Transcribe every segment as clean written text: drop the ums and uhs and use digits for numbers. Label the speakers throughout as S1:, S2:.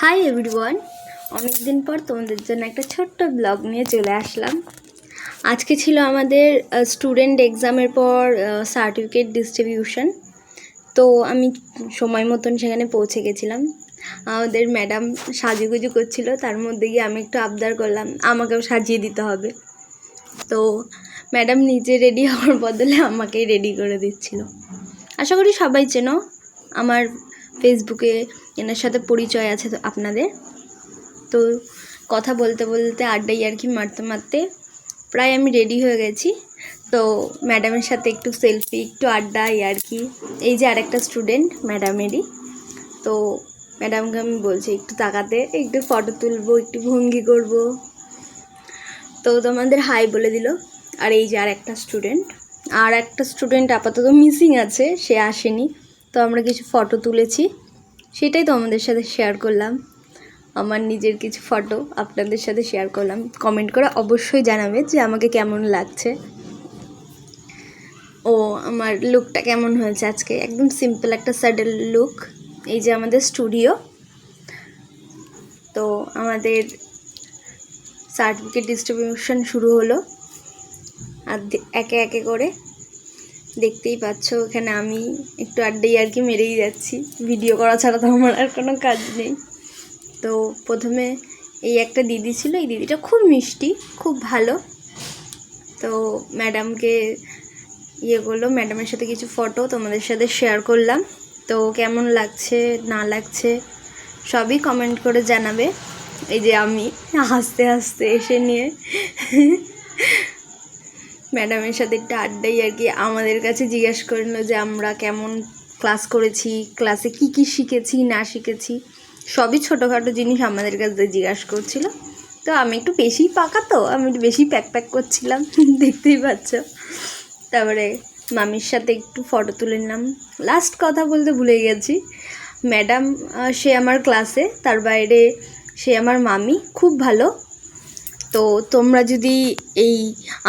S1: Hi everyone, অনেক দিন পর তোমাদের জন্য একটা ছোট্ট ব্লগ নিয়ে চলে আসলাম। আজকে ছিল আমাদের স্টুডেন্ট এক্সামের পর সার্টিফিকেট ডিস্ট্রিবিউশন। তো আমি সময় মতন সেখানে পৌঁছে গেছিলাম। আমাদের ম্যাডাম সাজুগুজু করছিল, তার মধ্যে গিয়ে আমি একটু আবদার করলাম আমাকেও সাজিয়ে দিতে হবে। তো ম্যাডাম নিজে রেডি হওয়ার বদলে আমাকেই রেডি করে দিচ্ছিল। আশা করি সবাই চেনো, আমার ফেসবুকে এনার সাথে পরিচয় আছে আপনাদের। তো কথা বলতে বলতে আড্ডাই আর কি মারতে মারতে প্রায় আমি রেডি হয়ে গেছি। তো ম্যাডামের সাথে একটু সেলফি, একটু আড্ডা আর কি। এই যে আরেকটা স্টুডেন্ট ম্যাডামেরই। তো ম্যাডামকে আমি বলছি একটু তাকাতে, একটু ফটো তুলবো, একটু ভঙ্গি করব। তো তোমাদের হাই বলে দিল। আর এই যে আর একটা স্টুডেন্ট আপাতত মিসিং আছে, সে আসেনি। তো আমরা কিছু ফটো তুলেছি, সেটাই তো আমাদের সাথে শেয়ার করলাম। আমার নিজের কিছু ফটো আপনাদের সাথে শেয়ার করলাম। কমেন্ট করে অবশ্যই জানাবে যে আমাকে কেমন লাগছে, ও আমার লুকটা কেমন হয়েছে আজকে। একদম সিম্পল একটা স্যাডেল লুক। এই যে আমাদের স্টুডিও। তো আমাদের সার্টিফিকেট ডিস্ট্রিবিউশন শুরু হলো, আর একে একে করে দেখতেই পাচ্ছ এখানে আমি একটু আড্ডাই আর কি মেরেই যাচ্ছি। ভিডিও করা ছাড়া তো আমার আর কোনো কাজ নেই। তো প্রথমে এই একটা দিদি ছিল, এই দিদিটা খুব মিষ্টি, খুব ভালো। তো ম্যাডামকে করলো, ম্যাডামের সাথে কিছু ফটো তোমাদের সাথে শেয়ার করলাম। তো কেমন লাগছে না লাগছে সবই কমেন্ট করে জানাবে। এই যে আমি হাসতে হাসতে এসে নিয়ে ম্যাডামের সাথে একটা আড্ডাই আর কি আমাদের কাছে জিজ্ঞাসা করলো যে আমরা কেমন ক্লাস করেছি, ক্লাসে কি কি শিখেছি না শিখেছি, সবই ছোটোখাটো জিনিস আমাদের কাছে জিজ্ঞাসা করছিল। তো আমি একটু বেশি পাকা, তো আমি একটু বেশি প্যাক করছিলাম দেখতেই পাচ্ছ। তারপরে মামির সাথে একটু ফটো তুলে নিলাম। লাস্ট কথা বলতে ভুলে গেছি, ম্যাডাম সে আমার ক্লাসে, তার বাইরে সে আমার মামি, খুব ভালো। তো তোমরা যদি এই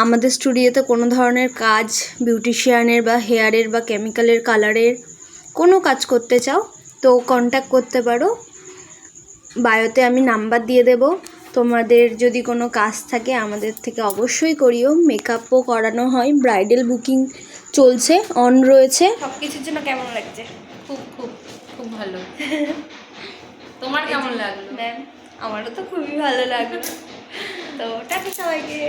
S1: আমাদের স্টুডিওতে কোনো ধরনের কাজ, বিউটিশিয়ানের বা হেয়ারের বা কেমিক্যালের কালারের কোনো কাজ করতে চাও তো কন্ট্যাক্ট করতে পারো। বায়োতে আমি নাম্বার দিয়ে দেব। তোমাদের যদি কোনো কাজ থাকে আমাদের থেকে অবশ্যই করিও। মেকআপও করানো হয়, ব্রাইডাল বুকিং চলছে, অন রয়েছে।
S2: সব কিছুর জন্য কেমন লাগছে? খুব খুব খুব ভালো। তোমার কেমন লাগলো?
S1: ম্যাম আমারও তো খুবই ভালো লাগলো। তো টাটা সবাইকে।